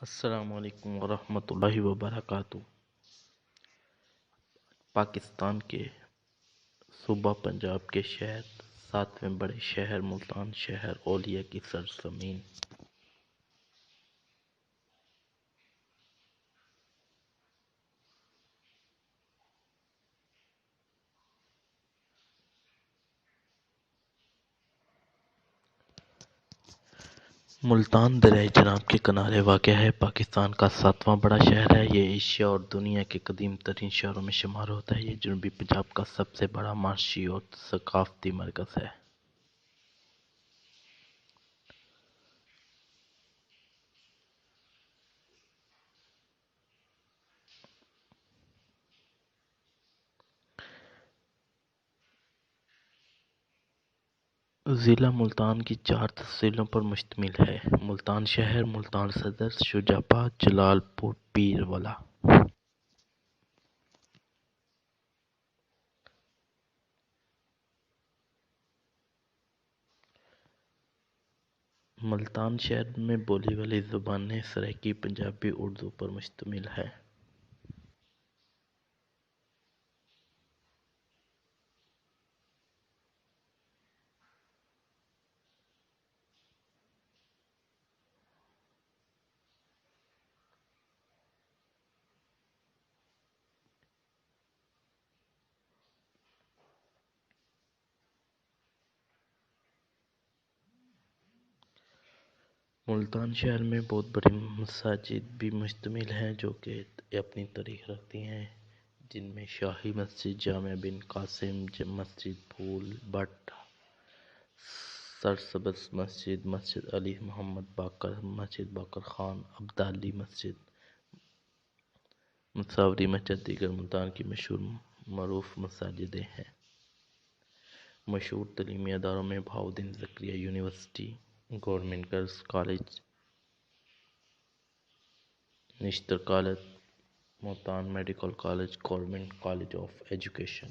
السلام علیکم ورحمۃ اللہ وبرکاتہ۔ پاکستان کے صوبہ پنجاب کے شہر 7ویں بڑے شہر ملتان شہر اولیاء کی سرزمین۔ ملتان دریائے جناب کے کنارے واقع ہے۔ پاکستان کا 7واں بڑا شہر ہے۔ یہ ایشیا اور دنیا کے قدیم ترین شہروں میں شمار ہوتا ہے۔ یہ جنوبی پنجاب کا سب سے بڑا معاشی اور ثقافتی مرکز ہے۔ ضلع ملتان کی 4 تحصیلوں پر مشتمل ہے: ملتان شہر، ملتان صدر، شجاع آباد، جلال پور، پیر ولا۔ ملتان شہر میں بولی والی زبانیں سرائیکی پنجابی اردو پر مشتمل ہے۔ ملتان شہر میں بہت بڑی مساجد بھی مشتمل ہیں جو کہ اپنی تاریخ رکھتی ہیں، جن میں شاہی مسجد، جامع بن قاسم مسجد، پھول بٹ سرسبز مسجد، مسجد علی محمد باقر، مسجد باقر خان عبدالی مسجد، مساوری مسجد دیگر ملتان کی مشہور معروف مساجدیں ہیں۔ مشہور تعلیمی اداروں میں Bahauddin Zakariya university, government girls college, Nishtar college, Multan medical college, government college of education.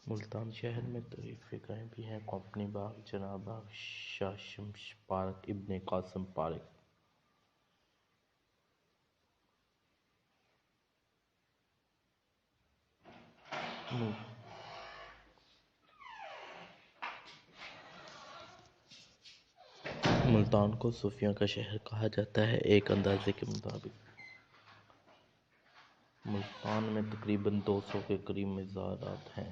Multan شہر میں تاریخی جگہیں بھی ہیں: کمپنی باغ، جناح باغ، شاہ شمش پارک، ابن قاسم پارک۔ ملتان کو صوفیوں کا شہر کہا جاتا ہے۔ ایک اندازے کے مطابق ملتان میں تقریباً 200 کے قریب مزارات ہیں۔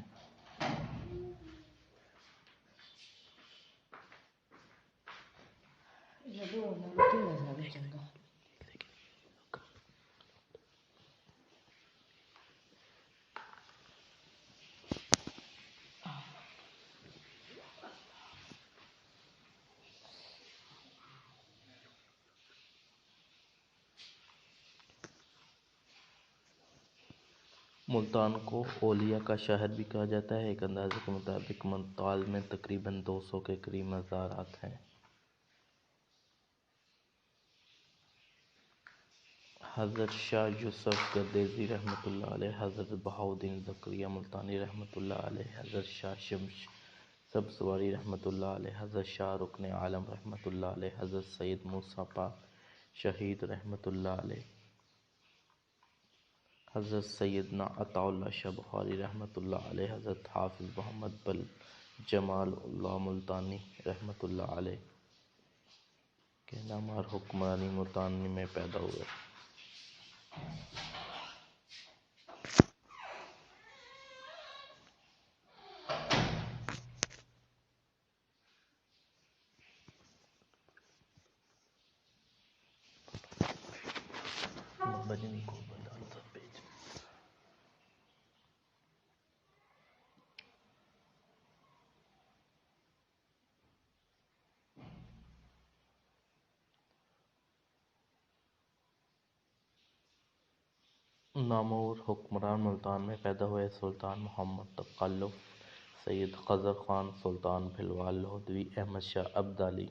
ملتان کو اولیاء کا شہر بھی کہا جاتا ہے۔ ایک اندازے کے مطابق ملتان میں تقریباً 200 کے قریب مزارات ہیں۔ حضرت شاہ یوسف گردیزی رحمۃ اللہ علیہ، حضرت بہاؤالدین زکریا ملتانی رحمۃ اللہ علیہ، حضرت شاہ شمش سبزواری رحمۃ اللہ علیہ، حضرت شاہ رکن عالم رحمۃ اللہ علیہ، حضرت سید موسیٰ پاک شہید رحمۃ اللہ علیہ، حضرت سیدنا عطا اللہ شاہ بخاری رحمۃ اللہ علیہ، حضرت حافظ محمد بل جمال اللہ ملتانی رحمۃ اللہ علیہ کے نام اور حکمرانی ملتان میں پیدا ہوئے۔ نامور حکمران ملتان میں پیدا ہوئے: سلطان محمد تغلف، سید خضر خان، سلطان بھلوال لودھی، احمد شاہ ابدالی۔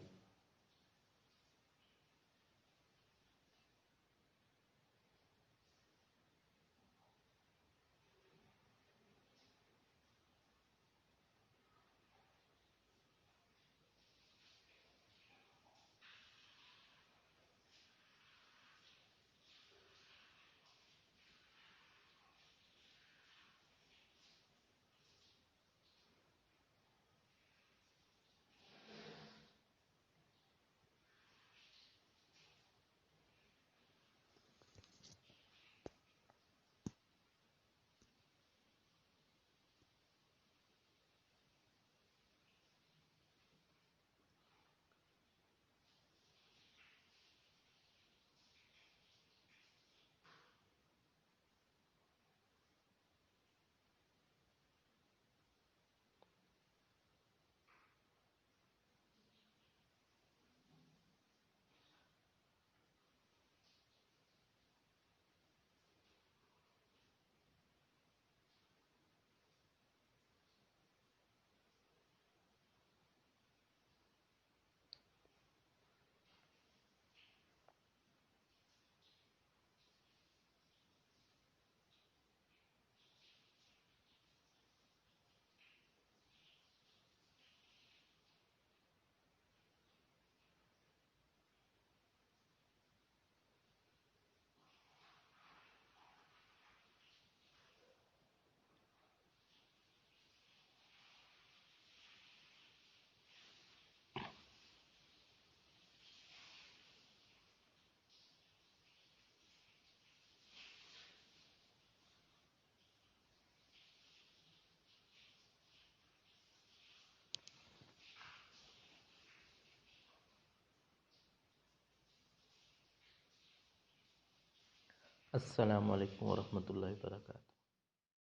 السلام علیکم ورحمۃ اللہ وبرکاتہ۔